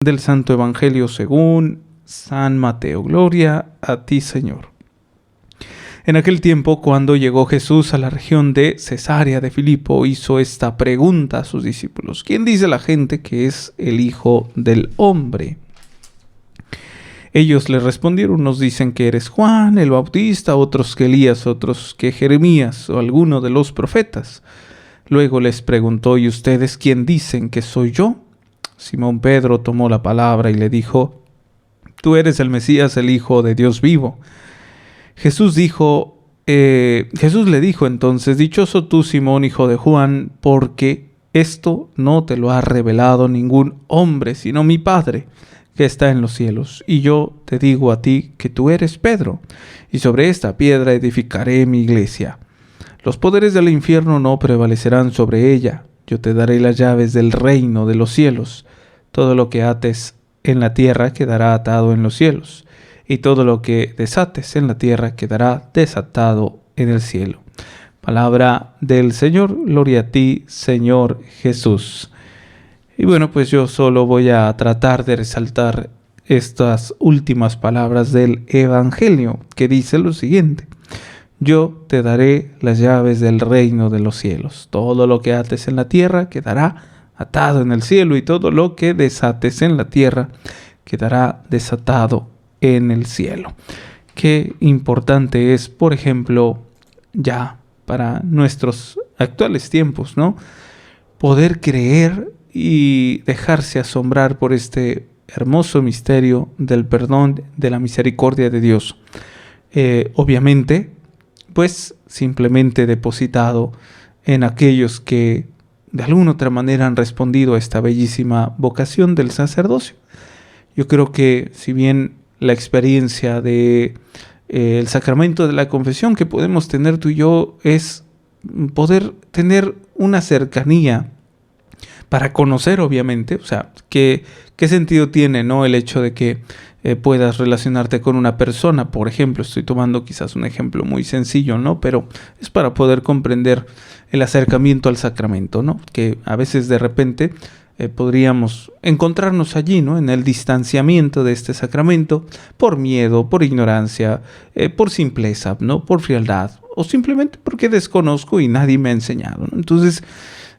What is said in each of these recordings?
Del Santo Evangelio según San Mateo. Gloria a ti, Señor. En aquel tiempo, cuando llegó Jesús a la región de Cesarea de Filipo, hizo esta pregunta a sus discípulos: ¿Quién dice la gente que es el Hijo del Hombre? Ellos le respondieron: unos dicen que eres Juan el Bautista, otros que Elías, otros que Jeremías o alguno de los profetas. Luego les preguntó: ¿y ustedes quién dicen que soy yo? Simón Pedro tomó la palabra y le dijo: tú eres el Mesías, el Hijo de Dios vivo. Jesús le dijo entonces: dichoso tú, Simón, hijo de Juan, porque esto no te lo ha revelado ningún hombre, sino mi Padre, que está en los cielos. Y yo te digo a ti que tú eres Pedro, y sobre esta piedra edificaré mi iglesia. Los poderes del infierno no prevalecerán sobre ella. Yo te daré las llaves del reino de los cielos. Todo lo que ates en la tierra quedará atado en los cielos, y todo lo que desates en la tierra quedará desatado en el cielo. Palabra del Señor. Gloria a ti, Señor Jesús. Y bueno, pues yo solo voy a tratar de resaltar estas últimas palabras del Evangelio, que dice lo siguiente: yo te daré las llaves del reino de los cielos. Todo lo que ates en la tierra quedará atado en el cielo, y todo lo que desates en la tierra quedará desatado en el cielo. Qué importante es, por ejemplo, ya para nuestros actuales tiempos, ¿no?, poder creer y dejarse asombrar por este hermoso misterio del perdón, de la misericordia de Dios. Obviamente, pues simplemente depositado en aquellos que de alguna otra manera han respondido a esta bellísima vocación del sacerdocio. Yo creo que si bien la experiencia de el sacramento de la confesión que podemos tener tú y yo es poder tener una cercanía para conocer, obviamente, o sea, ¿qué sentido tiene, no, el hecho de que puedas relacionarte con una persona? Por ejemplo, estoy tomando quizás un ejemplo muy sencillo, ¿no?, pero es para poder comprender el acercamiento al sacramento, ¿no?, que a veces de repente podríamos encontrarnos allí, ¿no?, en el distanciamiento de este sacramento por miedo, por ignorancia, por simpleza, ¿no?, por frialdad, o simplemente porque desconozco y nadie me ha enseñado, ¿no? Entonces,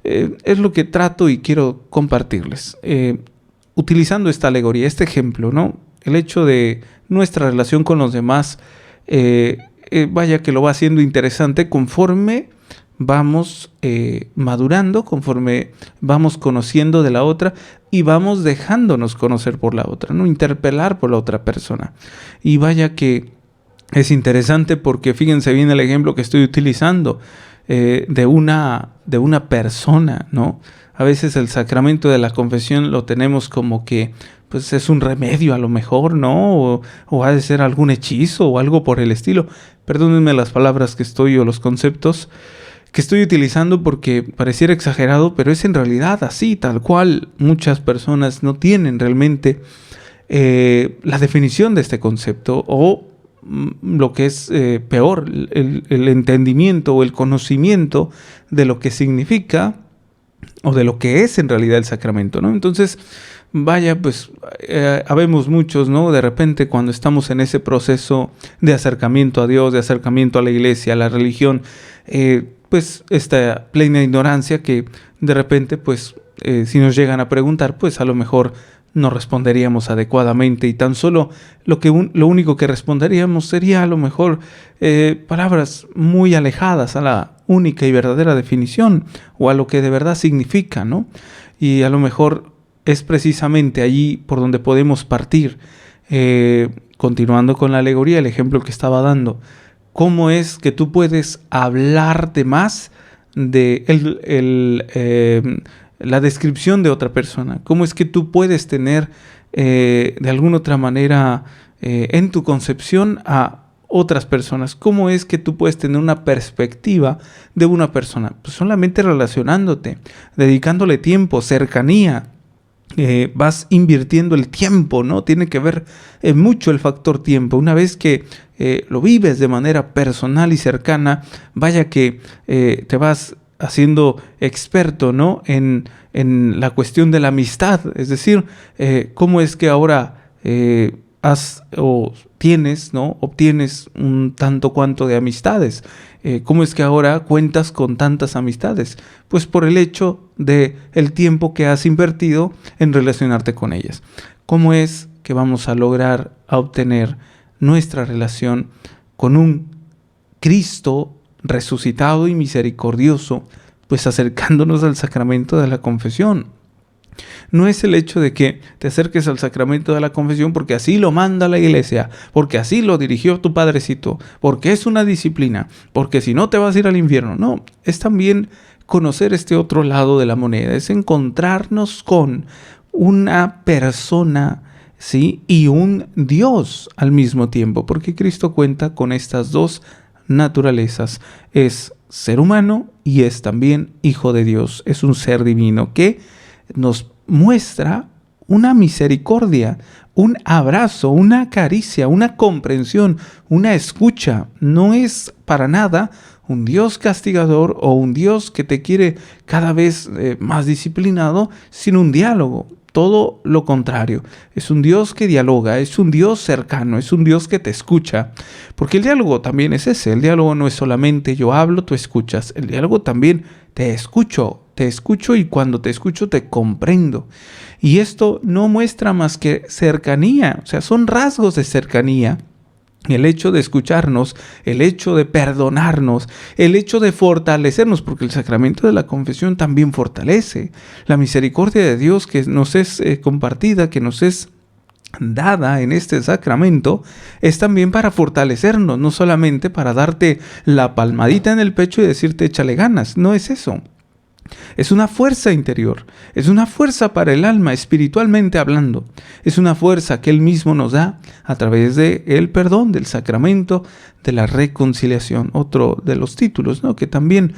es lo que trato y quiero compartirles. Utilizando esta alegoría, este ejemplo, ¿no?, el hecho de nuestra relación con los demás, vaya que lo va haciendo interesante conforme vamos madurando, conforme vamos conociendo de la otra y vamos dejándonos conocer por la otra, ¿no?, interpelar por la otra persona. Y vaya que es interesante porque fíjense bien el ejemplo que estoy utilizando de una persona, ¿no? A veces el sacramento de la confesión lo tenemos como que pues es un remedio a lo mejor, ¿no? O ha de ser algún hechizo o algo por el estilo. Perdónenme las palabras que estoy o los conceptos que estoy utilizando porque pareciera exagerado, pero es en realidad así, tal cual. Muchas personas no tienen realmente la definición de este concepto o lo que es peor, el entendimiento o el conocimiento de lo que significa o de lo que es en realidad el sacramento, ¿no? Entonces, vaya, pues habemos muchos, ¿no?, de repente cuando estamos en ese proceso de acercamiento a Dios, de acercamiento a la iglesia, a la religión, pues esta plena ignorancia que de repente, pues si nos llegan a preguntar, pues a lo mejor no responderíamos adecuadamente y tan solo lo único que responderíamos sería a lo mejor palabras muy alejadas a la única y verdadera definición o a lo que de verdad significa, ¿no? Y a lo mejor es precisamente allí por donde podemos partir. Continuando con la alegoría, el ejemplo que estaba dando, ¿cómo es que tú puedes hablar de más de la descripción de otra persona? ¿Cómo es que tú puedes tener de alguna otra manera en tu concepción a otras personas? ¿Cómo es que tú puedes tener una perspectiva de una persona? Pues solamente relacionándote, dedicándole tiempo, cercanía. Vas invirtiendo el tiempo, ¿no? Tiene que ver mucho el factor tiempo. Una vez que lo vives de manera personal y cercana, vaya que te vas haciendo experto, ¿no?, en la cuestión de la amistad. Es decir, cómo es que ahora obtienes un tanto cuanto de amistades. ¿Cómo es que ahora cuentas con tantas amistades? Pues por el hecho de el tiempo que has invertido en relacionarte con ellas. ¿Cómo es que vamos a lograr obtener nuestra relación con un Cristo resucitado y misericordioso? Pues acercándonos al sacramento de la confesión. No es el hecho de que te acerques al sacramento de la confesión porque así lo manda la iglesia, porque así lo dirigió tu padrecito, porque es una disciplina, porque si no te vas a ir al infierno. No, es también conocer este otro lado de la moneda, es encontrarnos con una persona, ¿sí?, y un Dios al mismo tiempo, porque Cristo cuenta con estas dos naturalezas. Es ser humano y es también hijo de Dios, es un ser divino que nos muestra una misericordia, un abrazo, una caricia, una comprensión, una escucha. No es para nada un Dios castigador o un Dios que te quiere cada vez más disciplinado, sino un diálogo. Todo lo contrario, es un Dios que dialoga, es un Dios cercano, es un Dios que te escucha, porque el diálogo también es ese. El diálogo no es solamente yo hablo, tú escuchas. El diálogo también te escucho y cuando te escucho te comprendo. Y esto no muestra más que cercanía, o sea, son rasgos de cercanía. El hecho de escucharnos, el hecho de perdonarnos, el hecho de fortalecernos, porque el sacramento de la confesión también fortalece. La misericordia de Dios que nos es compartida, que nos es dada en este sacramento, es también para fortalecernos, no solamente para darte la palmadita en el pecho y decirte échale ganas. No es eso. Es una fuerza interior, es una fuerza para el alma, espiritualmente hablando. Es una fuerza que Él mismo nos da a través del perdón, del sacramento, de la reconciliación. Otro de los títulos, ¿no?, que también,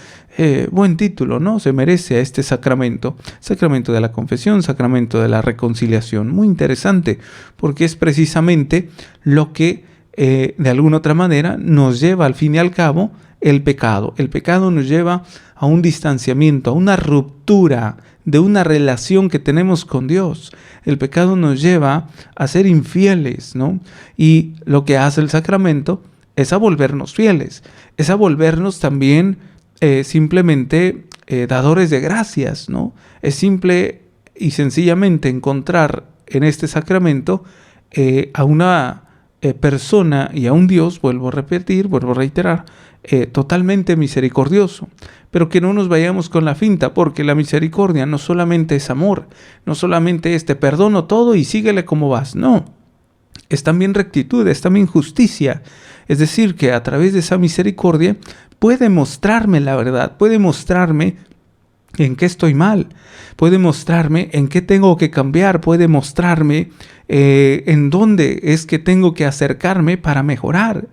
buen título, ¿no?, se merece a este sacramento. Sacramento de la confesión, sacramento de la reconciliación. Muy interesante, porque es precisamente lo que, de alguna otra manera, nos lleva al fin y al cabo el pecado. El pecado nos lleva a un distanciamiento, a una ruptura de una relación que tenemos con Dios. El pecado nos lleva a ser infieles, ¿no? Y lo que hace el sacramento es a volvernos fieles, es a volvernos también simplemente dadores de gracias, ¿no? Es simple y sencillamente encontrar en este sacramento a una persona y a un Dios, vuelvo a reiterar, totalmente misericordioso. Pero que no nos vayamos con la finta, porque la misericordia no solamente es amor, no solamente es te perdono todo y síguele como vas, no. Es también rectitud, es también justicia. Es decir, que a través de esa misericordia puede mostrarme la verdad, puede mostrarme en qué estoy mal, puede mostrarme en qué tengo que cambiar, puede mostrarme en dónde es que tengo que acercarme para mejorar.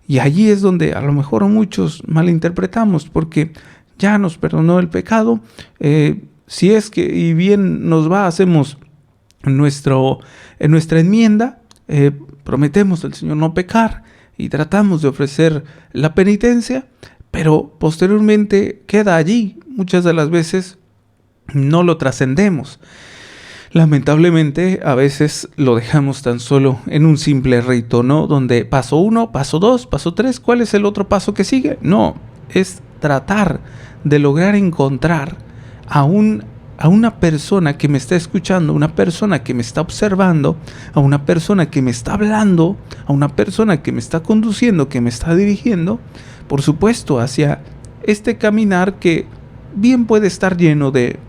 Y allí es donde a lo mejor muchos malinterpretamos, porque ya nos perdonó el pecado. Si es que y bien nos va, hacemos en nuestra enmienda, prometemos al Señor no pecar y tratamos de ofrecer la penitencia, pero posteriormente queda allí. Muchas de las veces no lo trascendemos. Lamentablemente, a veces lo dejamos tan solo en un simple rito, ¿no? Donde paso 1, paso 2, paso 3, ¿cuál es el otro paso que sigue? No, es tratar de lograr encontrar a una persona que me está escuchando, una persona que me está observando, a una persona que me está hablando, a una persona que me está conduciendo, que me está dirigiendo, por supuesto, hacia este caminar que bien puede estar lleno de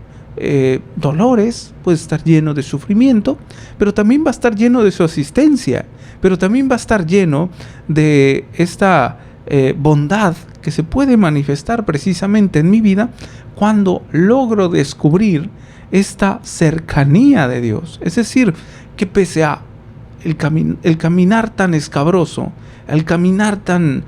dolores, puede estar lleno de sufrimiento, pero también va a estar lleno de su asistencia, pero también va a estar lleno de esta bondad que se puede manifestar precisamente en mi vida cuando logro descubrir esta cercanía de Dios. Es decir, que pese a el caminar tan escabroso, el caminar tan,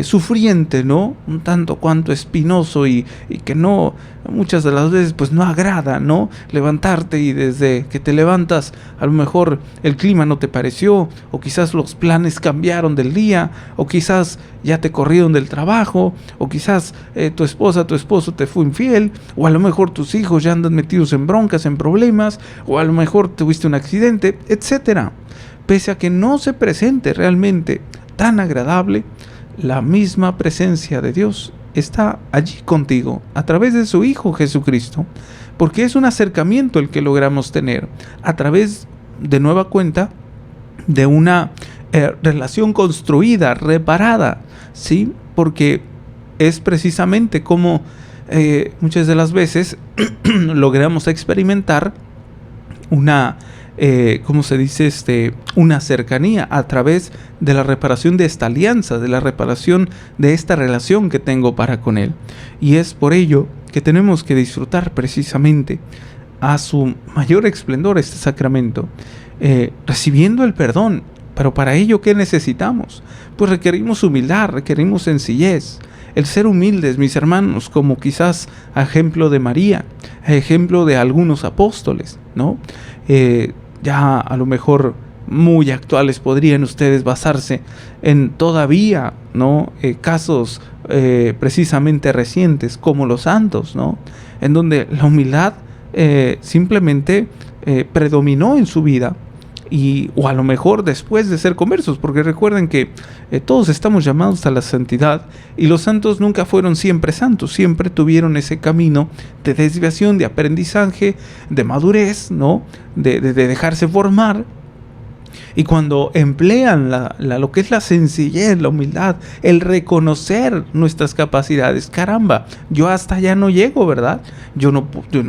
sufriente, ¿no? Un tanto cuanto espinoso y que no, muchas de las veces pues no agrada, ¿no? Levantarte y desde que te levantas a lo mejor el clima no te pareció, o quizás los planes cambiaron del día, o quizás ya te corrieron del trabajo, o quizás tu esposa, tu esposo te fue infiel, o a lo mejor tus hijos ya andan metidos en broncas, en problemas, o a lo mejor tuviste un accidente, etcétera. Pese a que no se presente realmente tan agradable, la misma presencia de Dios está allí contigo a través de su Hijo Jesucristo, porque es un acercamiento el que logramos tener a través, de nueva cuenta, de una relación construida, reparada, ¿sí? Porque es precisamente como muchas de las veces logramos experimentar una ¿cómo se dice? Una cercanía a través de la reparación de esta alianza, de la reparación de esta relación que tengo para con Él. Y es por ello que tenemos que disfrutar precisamente a su mayor esplendor este sacramento, recibiendo el perdón. Pero para ello, ¿qué necesitamos? Pues requerimos humildad, requerimos sencillez. El ser humildes, mis hermanos, como quizás a ejemplo de María, a ejemplo de algunos apóstoles, ¿no? Ya a lo mejor muy actuales podrían ustedes basarse en todavía, ¿no? Casos precisamente recientes como los santos, ¿no? En donde la humildad simplemente predominó en su vida. O a lo mejor después de ser conversos, porque recuerden que todos estamos llamados a la santidad, y los santos nunca fueron siempre santos, siempre tuvieron ese camino de desviación, de aprendizaje, de madurez, ¿no? De dejarse formar. Y cuando emplean lo que es la sencillez, la humildad, el reconocer nuestras capacidades, caramba, yo hasta allá no llego, ¿verdad? Yo no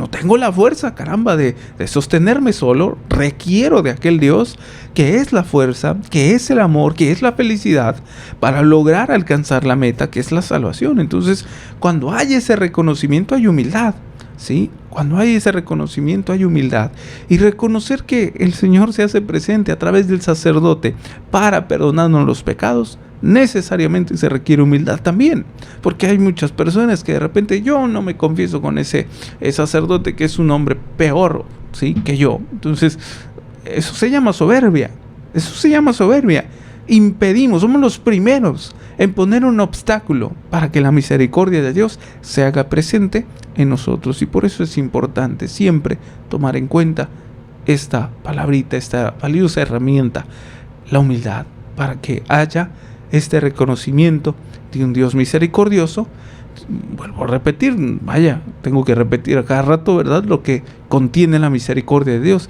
tengo la fuerza, caramba, de sostenerme solo. Requiero de aquel Dios que es la fuerza, que es el amor, que es la felicidad, para lograr alcanzar la meta, que es la salvación. Entonces, cuando hay ese reconocimiento, hay humildad. ¿Sí? Cuando hay ese reconocimiento, hay humildad. Y reconocer que el Señor se hace presente a través del sacerdote para perdonarnos los pecados, necesariamente se requiere humildad también. Porque hay muchas personas que de repente, yo no me confieso con ese sacerdote que es un hombre peor, ¿sí? Que yo. Entonces, eso se llama soberbia. Eso se llama soberbia. Impedimos, somos los primeros en poner un obstáculo para que la misericordia de Dios se haga presente en nosotros. Y por eso es importante siempre tomar en cuenta esta palabrita, esta valiosa herramienta, la humildad, para que haya este reconocimiento de un Dios misericordioso. Vuelvo a repetir, tengo que repetir a cada rato, ¿verdad?, lo que contiene la misericordia de Dios.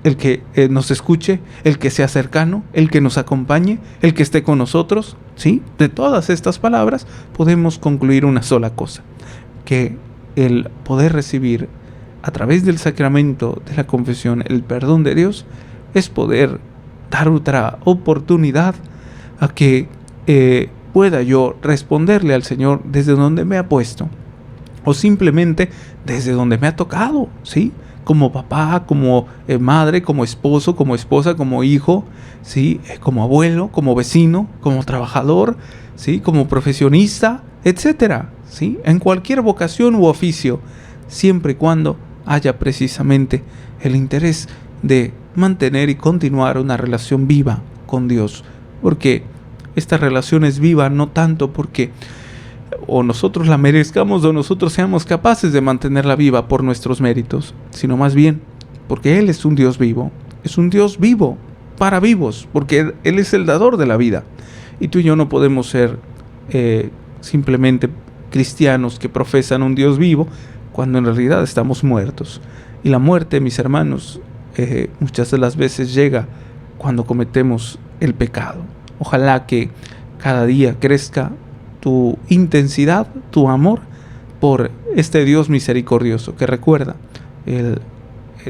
El que nos escuche, el que sea cercano, el que nos acompañe, el que esté con nosotros, ¿sí? De todas estas palabras podemos concluir una sola cosa, que el poder recibir a través del sacramento de la confesión el perdón de Dios es poder dar otra oportunidad a que pueda yo responderle al Señor desde donde me ha puesto, o simplemente desde donde me ha tocado, ¿sí? Como papá, como madre, como esposo, como esposa, como hijo, ¿sí? Como abuelo, como vecino, como trabajador, ¿sí? Como profesionista, etcétera, ¿sí? En cualquier vocación u oficio, siempre y cuando haya precisamente el interés de mantener y continuar una relación viva con Dios. Porque esta relación es viva no tanto porque o nosotros la merezcamos o nosotros seamos capaces de mantenerla viva por nuestros méritos, sino más bien porque Él es un Dios vivo, es un Dios vivo para vivos, porque Él es el dador de la vida. Y tú y yo no podemos ser simplemente cristianos que profesan un Dios vivo cuando en realidad estamos muertos. Y la muerte, mis hermanos, muchas de las veces llega cuando cometemos el pecado. Ojalá que cada día crezca tu intensidad, tu amor por este Dios misericordioso, que recuerda, el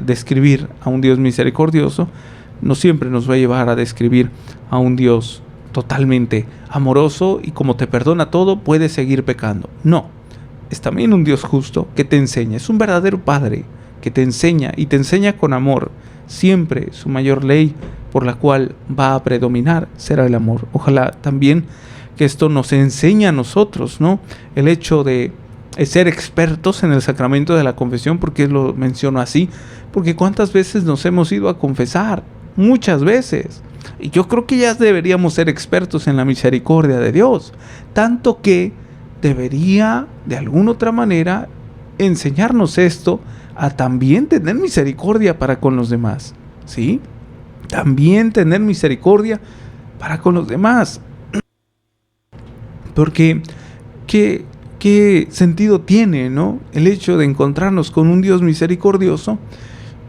describir a un Dios misericordioso no siempre nos va a llevar a describir a un Dios totalmente amoroso y como te perdona todo, puedes seguir pecando. No, es también un Dios justo que te enseña, es un verdadero Padre que te enseña y te enseña con amor. Siempre su mayor ley por la cual va a predominar será el amor. Ojalá también que esto nos enseña a nosotros, ¿no? El hecho de ser expertos en el sacramento de la confesión. ¿Por qué lo menciono así? Porque cuántas veces nos hemos ido a confesar, muchas veces. Y yo creo que ya deberíamos ser expertos en la misericordia de Dios, tanto que debería de alguna otra manera enseñarnos esto, a también tener misericordia para con los demás, ¿sí? También tener misericordia para con los demás. Porque ¿qué sentido tiene, ¿no?, el hecho de encontrarnos con un Dios misericordioso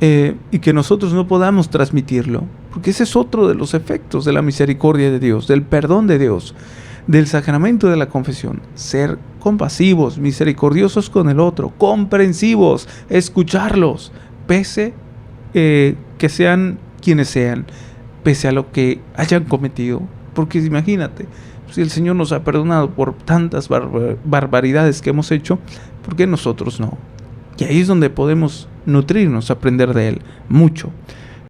y que nosotros no podamos transmitirlo? Porque ese es otro de los efectos de la misericordia de Dios, del perdón de Dios, del sacramento de la confesión. Ser compasivos, misericordiosos con el otro, comprensivos, escucharlos, pese que sean quienes sean, pese a lo que hayan cometido. Porque imagínate, si el Señor nos ha perdonado por tantas barbaridades que hemos hecho, ¿por qué nosotros no? Y ahí es donde podemos nutrirnos, aprender de Él mucho.